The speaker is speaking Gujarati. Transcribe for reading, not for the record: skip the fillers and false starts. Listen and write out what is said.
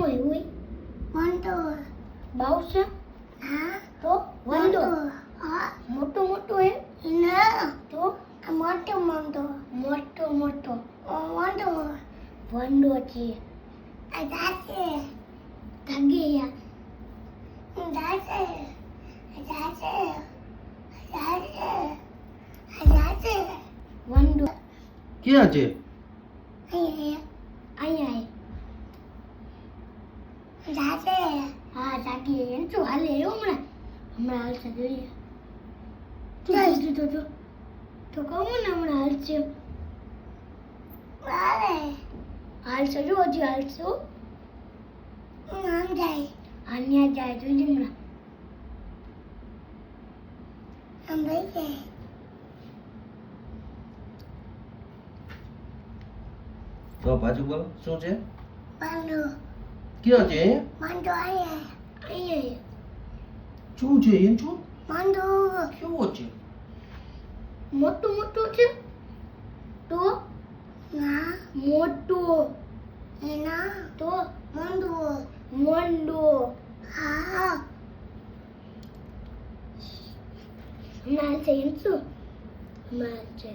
હોય હોય મોટો બાઉસ હા તો વંડો હા મોટો મોટો હે ના તો મોટો મોટો મોટો મોટો મોટો વંડો છે આ જાતે ધાગે યા જાતે જાતે જાતે જાતે વંડો ક્યાં છે અહીંયા જાતે હા ધાગે એમ તો હાલે હમણાં હાલશે જોઈએ તો કહું ને હમણાં હાલશે વાલે હાલશે જો હજી હાલશું નામ જાય આન્યા જાય જોઈ હમણાં આમ ભાઈ જાય તો પાછું બોલો શું છે બાંધો ક્યાં છે બાંધો આયા અહીંયા શું છે એ શું બાંધો કેવો છે મોટું મોટું છે તો ના મોટું એના તો બાંધો મોંડો હા હમણાં હાલશે એમ શું હમણાં હાલશે